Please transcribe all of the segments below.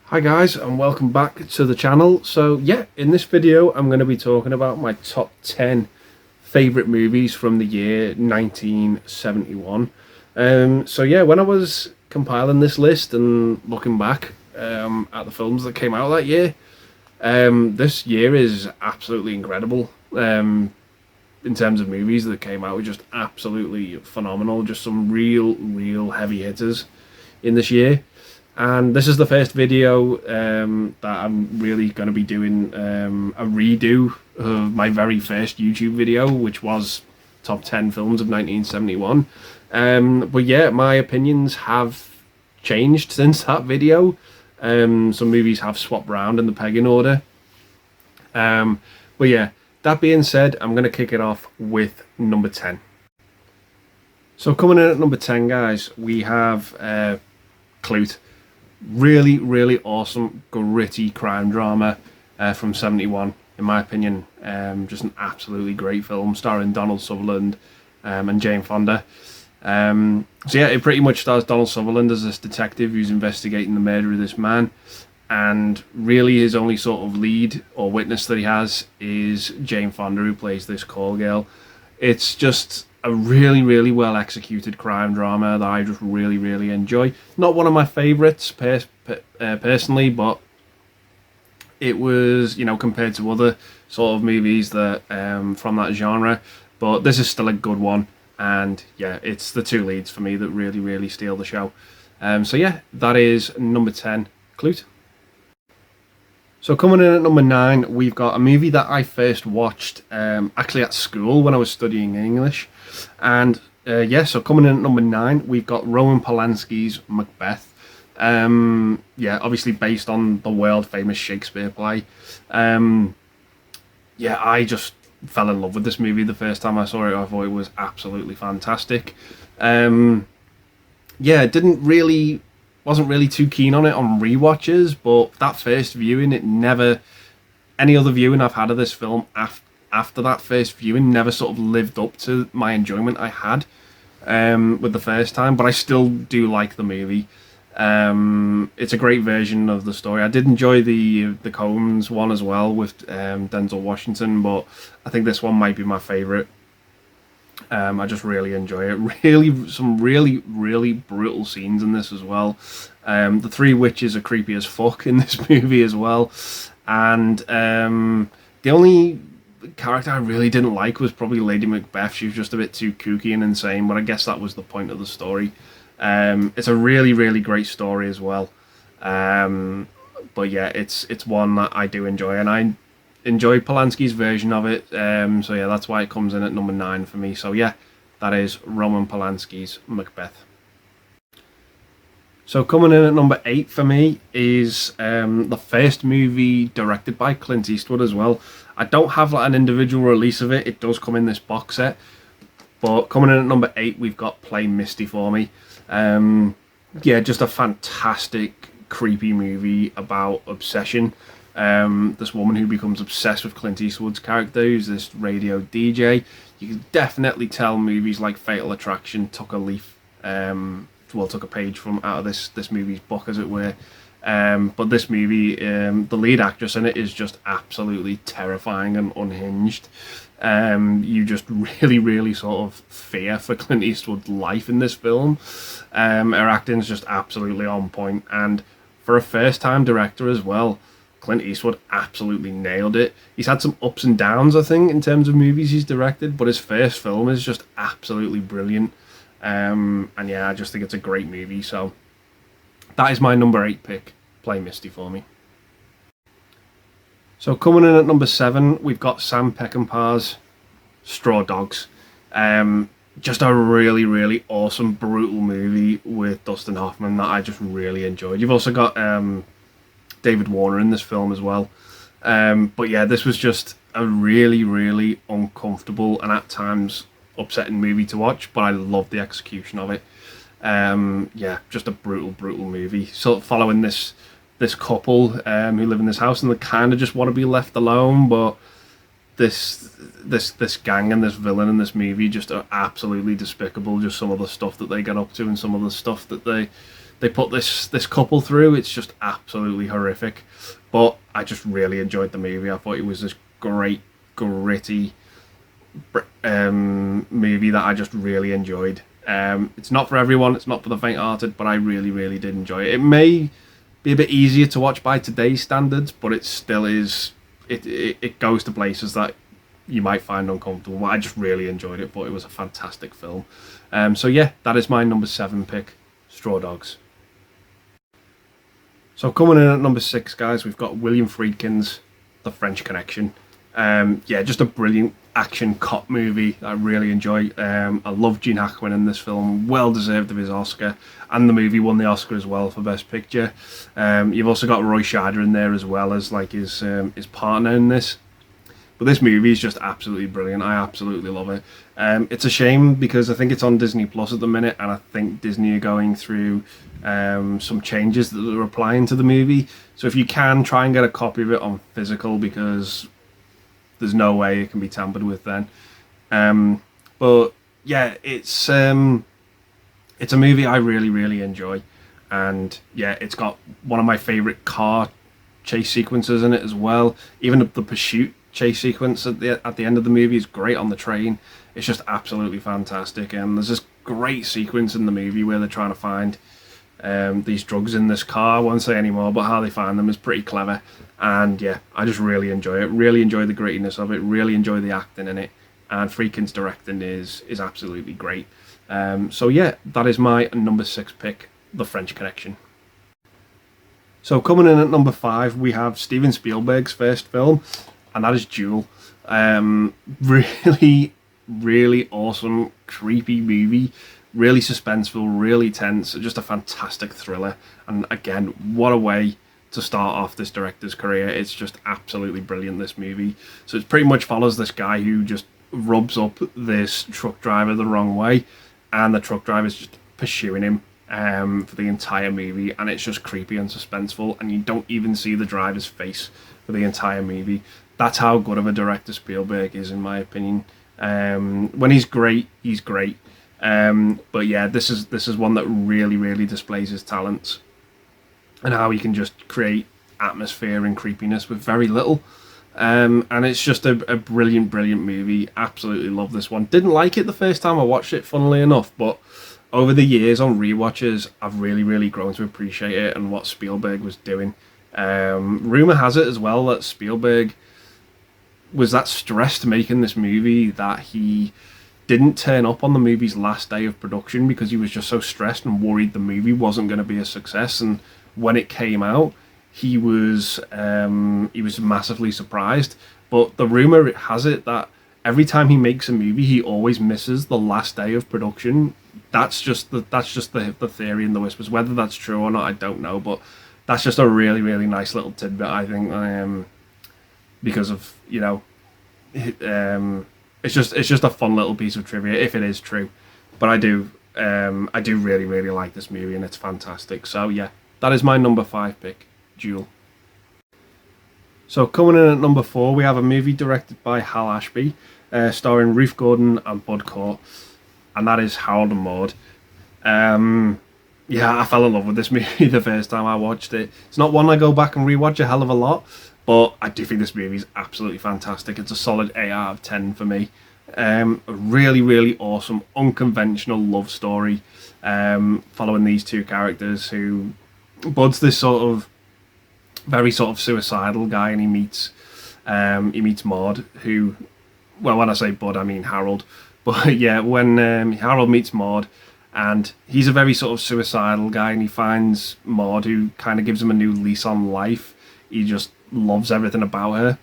Hi guys, and welcome back to the channel. So yeah, in this video I'm going to be talking about my top 10 favourite movies from the year 1971. So yeah, when I was compiling this list and looking back at the films that came out that year, this year is absolutely incredible. In terms of movies that came out, were just absolutely phenomenal. Just some real heavy hitters in this year. And this is the first video that I'm really going to be doing a redo of my very first YouTube video, which was top 10 films of 1971. But yeah, my opinions have changed since that video. Some movies have swapped around in the pegging order. But yeah, that being said, I'm going to kick it off with number 10. So coming in at number 10, guys, we have Clute. Really awesome, gritty crime drama from 71, in my opinion. Just an absolutely great film starring Donald Sutherland and Jane Fonda. So yeah, it pretty much stars Donald Sutherland as this detective who's investigating the murder of this man, and really his only sort of lead or witness that he has is Jane Fonda, who plays this call girl. It's just a really well executed crime drama that I just really enjoy. Not one of my favourites personally, but it was, you know, compared to other sort of movies that from that genre. But this is still a good one, and yeah, it's the two leads for me that really steal the show. So yeah, that is number 10, Clute. So coming in at number 9, we've got a movie that I first watched actually at school when I was studying English. And yeah, so coming in at number 9, we've got Roman Polanski's Macbeth. Yeah, obviously based on the world famous Shakespeare play. Yeah, I just fell in love with this movie the first time I saw it. I thought it was absolutely fantastic. Yeah, wasn't really too keen on it on rewatches, but that first viewing, any other viewing I've had of this film after that first viewing never sort of lived up to my enjoyment I had with the first time, but I still do like the movie. It's a great version of the story. I did enjoy the Coens one as well with Denzel Washington, but I think this one might be my favourite. I just really enjoy it. Some really brutal scenes in this as well. The three witches are creepy as fuck in this movie as well. And the only character I really didn't like was probably Lady Macbeth. She was just a bit too kooky and insane, but I guess that was the point of the story. It's a really great story as well. But yeah, it's one that I do enjoy, and I enjoy Polanski's version of it. So yeah, that's why it comes in at number 9 for me. So yeah, that is Roman Polanski's Macbeth. So coming in at number 8 for me is the first movie directed by Clint Eastwood as well. I don't have like an individual release of it. It does come in this box set. But coming in at number 8, we've got Play Misty For Me. Yeah, just a fantastic, creepy movie about obsession. This woman who becomes obsessed with Clint Eastwood's character, who's this radio DJ. You can definitely tell movies like Fatal Attraction took a page from out of this movie's book, as it were. But this movie, the lead actress in it is just absolutely terrifying and unhinged. You just really sort of fear for Clint Eastwood's life in this film. Her acting is just absolutely on point, and for a first-time director as well, Clint Eastwood absolutely nailed it. He's had some ups and downs, I think, in terms of movies he's directed, but his first film is just absolutely brilliant. And yeah, I just think it's a great movie. So that is my number 8 pick, Play Misty For Me. So coming in at number 7, we've got Sam Peckinpah's Straw Dogs. Just a really awesome, brutal movie with Dustin Hoffman that I just really enjoyed. You've also got David Warner in this film as well. But yeah, this was just a really uncomfortable and at times upsetting movie to watch, but I love the execution of it. Yeah, just a brutal movie. So following this couple who live in this house, and they kind of just want to be left alone, but this gang and this villain in this movie just are absolutely despicable. Just some of the stuff that they get up to and some of the stuff that they put this couple through. It's just absolutely horrific, but I just really enjoyed the movie. I thought it was this great, gritty movie that I just really enjoyed. It's not for everyone, it's not for the faint-hearted, but I really, really did enjoy it. It may be a bit easier to watch by today's standards, but it still is, it goes to places that you might find uncomfortable. I just really enjoyed it, but it was a fantastic film. So yeah, that is my number 7 pick, Straw Dogs. So coming in at number 6, guys, we've got William Friedkin's The French Connection. Yeah, just a brilliant action cop movie I really enjoy. I love Gene Hackman in this film, well deserved of his Oscar, and the movie won the Oscar as well for Best Picture. You've also got Roy Scheider in there as well as like his partner in this. But this movie is just absolutely brilliant. I absolutely love it. It's a shame because I think it's on Disney Plus at the minute, and I think Disney are going through some changes that they're applying to the movie. So if you can, try and get a copy of it on physical, because there's no way it can be tampered with then. But yeah, it's a movie I really, really enjoy. And yeah, it's got one of my favourite car chase sequences in it as well. Even the pursuit chase sequence at the end of the movie is great on the train. It's just absolutely fantastic. And there's this great sequence in the movie where they're trying to find these drugs in this car. I won't say any more, but how they find them is pretty clever. And yeah, I just really enjoy it. Really enjoy the grittiness of it. Really enjoy the acting in it. And Friedkin's directing is absolutely great. So yeah, that is my number 6 pick, The French Connection. So coming in at number 5, we have Steven Spielberg's first film, and that is Duel. Really, really awesome, creepy movie. Really suspenseful, really tense, just a fantastic thriller. And again, what a way to start off this director's career. It's just absolutely brilliant, this movie. So it pretty much follows this guy who just rubs up this truck driver the wrong way, and the truck driver's just pursuing him for the entire movie, and it's just creepy and suspenseful, and you don't even see the driver's face for the entire movie. That's how good of a director Spielberg is, in my opinion. When he's great, he's great. But yeah, this is one that really, really displays his talents and how he can just create atmosphere and creepiness with very little. And it's just a brilliant, brilliant movie. Absolutely love this one. Didn't like it the first time I watched it, funnily enough, but over the years on rewatches, I've really, really grown to appreciate it and what Spielberg was doing. Rumour has it as well that Spielberg was that stressed making this movie that he didn't turn up on the movie's last day of production because he was just so stressed and worried the movie wasn't going to be a success. And when it came out, he was massively surprised. But the rumor has it that every time he makes a movie, he always misses the last day of production. That's just the theory in the whispers. Whether that's true or not, I don't know. But that's just a really, really nice little tidbit, I think, because of, you know, it's just a fun little piece of trivia if it is true. But I do really, really like this movie, and it's fantastic. So yeah, that is my number 5 pick, Duel. So coming in at number 4, we have a movie directed by Hal Ashby, starring Ruth Gordon and Bud Cort, and that is Harold and Maude. Yeah, I fell in love with this movie the first time I watched it. It's not one I go back and rewatch a hell of a lot, but I do think this movie is absolutely fantastic. It's a solid 8 out of 10 for me. A really, really awesome, unconventional love story following these two characters who... Bud's this sort of very sort of suicidal guy, and he meets Maude, who... Well, when I say Bud, I mean Harold. But yeah, when Harold meets Maude, and he's a very sort of suicidal guy, and he finds Maude, who kind of gives him a new lease on life. He just loves everything about her.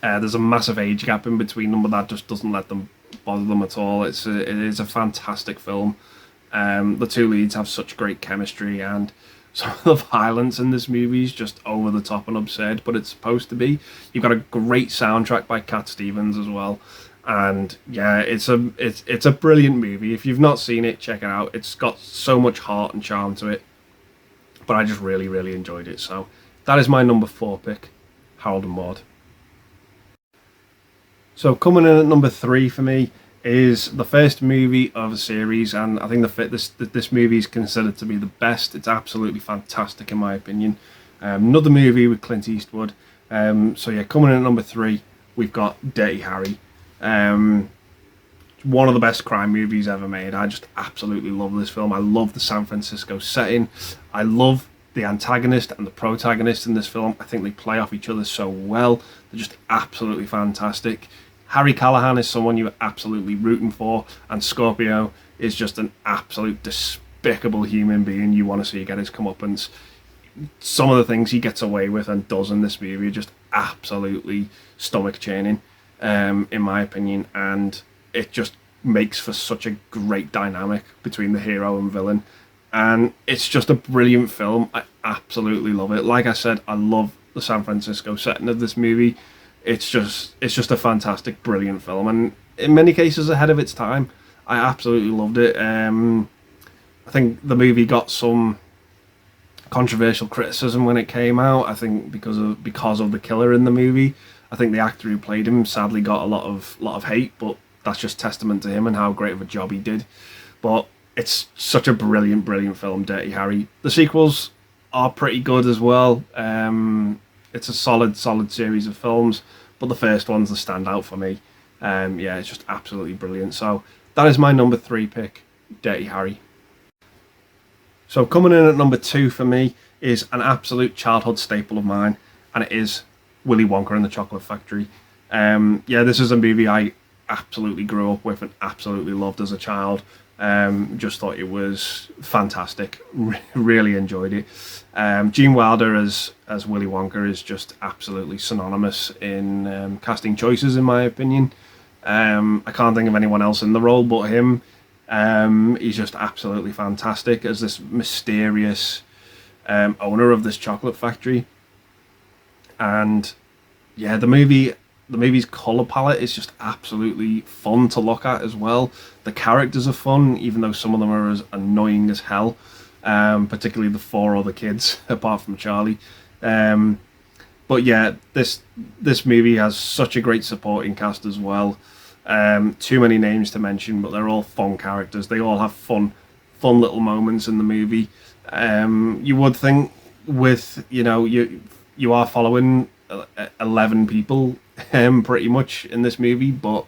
There's a massive age gap in between them, but that just doesn't let them bother them at all. It is a fantastic film. The two leads have such great chemistry, and some of the violence in this movie is just over the top and absurd, but it's supposed to be. You've got a great soundtrack by Cat Stevens as well, and yeah, it's a brilliant movie. If you've not seen it, check it out. It's got so much heart and charm to it, but I just really, really enjoyed it. So that is my number 4 pick, Harold and Maude. So coming in at number 3 for me is the first movie of a series, and I think this movie is considered to be the best. It's absolutely fantastic in my opinion. Another movie with Clint Eastwood. So yeah, coming in at number 3, we've got Dirty Harry. One of the best crime movies ever made. I just absolutely love this film. I love the San Francisco setting. I love the antagonist and the protagonist in this film. I think they play off each other so well. They're just absolutely fantastic. Harry Callahan is someone you're absolutely rooting for, and Scorpio is just an absolute despicable human being you want to see get his comeuppance. Some of the things he gets away with and does in this movie are just absolutely stomach churning, in my opinion, and it just makes for such a great dynamic between the hero and villain, and it's just a brilliant film. I absolutely love it. Like I said, I love the San Francisco setting of this movie. It's just a fantastic, brilliant film, and in many cases ahead of its time. I absolutely loved it. I think the movie got some controversial criticism when it came out. I think because of the killer in the movie. I think the actor who played him sadly got a lot of hate, but that's just testament to him and how great of a job he did. But it's such a brilliant film, Dirty Harry. The sequels are pretty good as well. It's a solid series of films, but the first one's the standout for me. Yeah, it's just absolutely brilliant. So that is my number 3 pick, Dirty Harry. So coming in at number 2 for me is an absolute childhood staple of mine, and it is Willy Wonka and the Chocolate Factory. Yeah, this is a movie I absolutely grew up with and absolutely loved as a child. Just thought it was fantastic. Really enjoyed it. Gene Wilder as Willy Wonka is just absolutely synonymous in casting choices, in my opinion. I can't think of anyone else in the role but him. He's just absolutely fantastic as this mysterious owner of this chocolate factory. And yeah, the movie's colour palette is just absolutely fun to look at as well. The characters are fun, even though some of them are as annoying as hell, particularly the 4 other kids, apart from Charlie. But yeah, this movie has such a great supporting cast as well. Too many names to mention, but they're all fun characters. They all have fun little moments in the movie. You would think with, you are following 11 people pretty much in this movie, but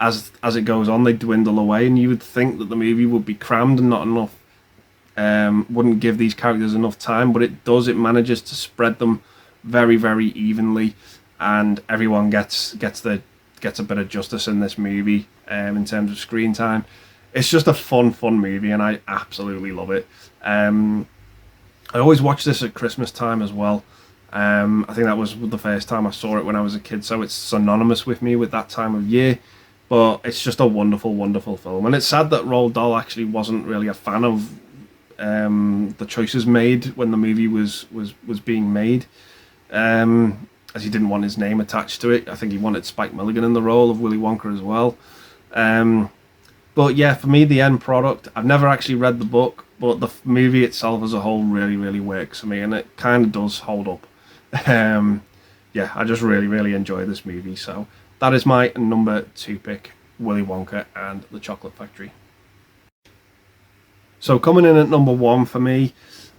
as it goes on, they dwindle away, and you would think that the movie would be crammed and not enough, wouldn't give these characters enough time, but it does. It manages to spread them very, very evenly, and everyone gets a bit of justice in this movie in terms of screen time. It's just a fun movie, and I absolutely love it. I always watch this at Christmas time as well. I think that was the first time I saw it when I was a kid, so it's synonymous with me with that time of year. But it's just a wonderful film, and it's sad that Roald Dahl actually wasn't really a fan of the choices made when the movie was being made, as he didn't want his name attached to it. I think he wanted Spike Milligan in the role of Willy Wonka as well. But yeah, for me, the end product, I've never actually read the book, but the movie itself as a whole really works for me, and it kind of does hold up. Yeah, I just really enjoy this movie. So that is my number 2 pick, Willy Wonka and the Chocolate Factory. So coming in at number 1 for me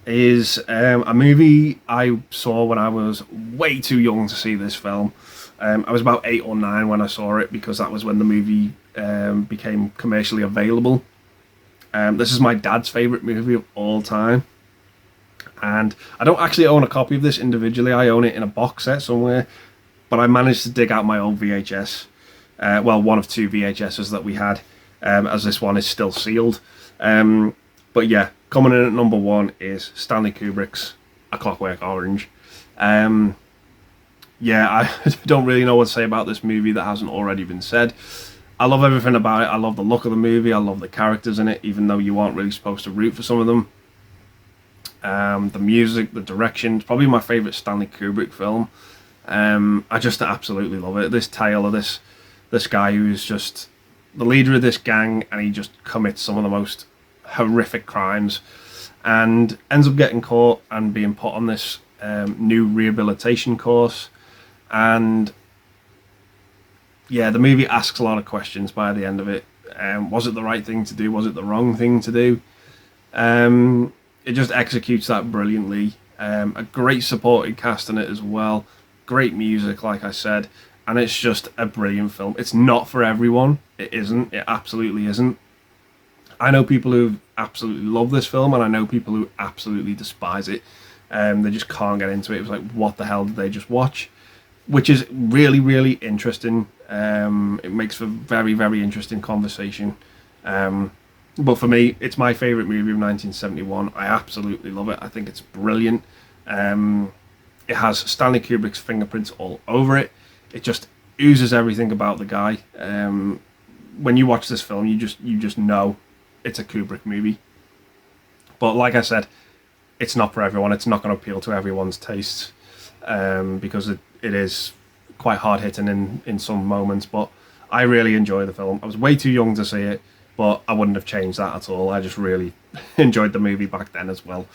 is a movie I saw when I was way too young to see this film. I was about 8 or 9 when I saw it, because that was when the movie became commercially available. This is my dad's favourite movie of all time, and I don't actually own a copy of this individually. I own it in a box set somewhere, but I managed to dig out my old VHS, well, one of 2 VHSs that we had, as this one is still sealed. But yeah, coming in at number 1 is Stanley Kubrick's A Clockwork Orange. Yeah, I don't really know what to say about this movie that hasn't already been said. I love everything about it. I love the look of the movie. I love the characters in it, even though you aren't really supposed to root for some of them. The music, the direction, it's probably my favourite Stanley Kubrick film. I just absolutely love it. This tale of this guy who's just the leader of this gang, and he just commits some of the most horrific crimes and ends up getting caught and being put on this new rehabilitation course. And yeah, the movie asks a lot of questions by the end of it. Was it the right thing to do? Was it the wrong thing to do? It just executes that brilliantly. A great supporting cast in it as well. Great music, like I said. And it's just a brilliant film. It's not for everyone. It isn't. It absolutely isn't. I know people who absolutely love this film, and I know people who absolutely despise it. They just can't get into it. It was like, what the hell did they just watch? Which is really, really interesting. It makes for very, very interesting conversation. But for me, it's my favourite movie of 1971. I absolutely love it. I think it's brilliant. It has Stanley Kubrick's fingerprints all over it. It just oozes everything about the guy. When you watch this film, you just know it's a Kubrick movie. But like I said, it's not for everyone. It's not going to appeal to everyone's tastes, because it is quite hard hitting in some moments. But I really enjoy the film. I was way too young to see it, but I wouldn't have changed that at all. I just really enjoyed the movie back then as well.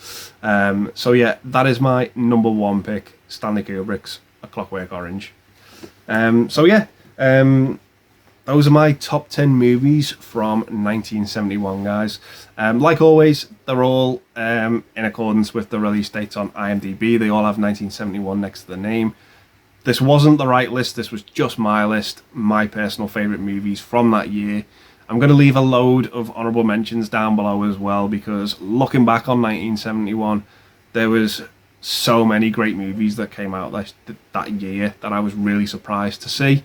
So yeah, that is my number one pick, Stanley Kubrick's A Clockwork Orange. So yeah, those are my top 10 movies from 1971, guys. Like always, they're all in accordance with the release dates on IMDb. They all have 1971 next to the name. This wasn't the right list. This was just my list, my personal favourite movies from that year. I'm going to leave a load of honourable mentions down below as well, because looking back on 1971, there was so many great movies that came out that year that I was really surprised to see.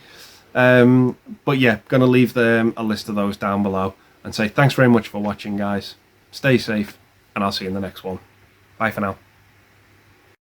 But yeah, going to leave a list of those down below and say thanks very much for watching, guys. Stay safe, and I'll see you in the next one. Bye for now.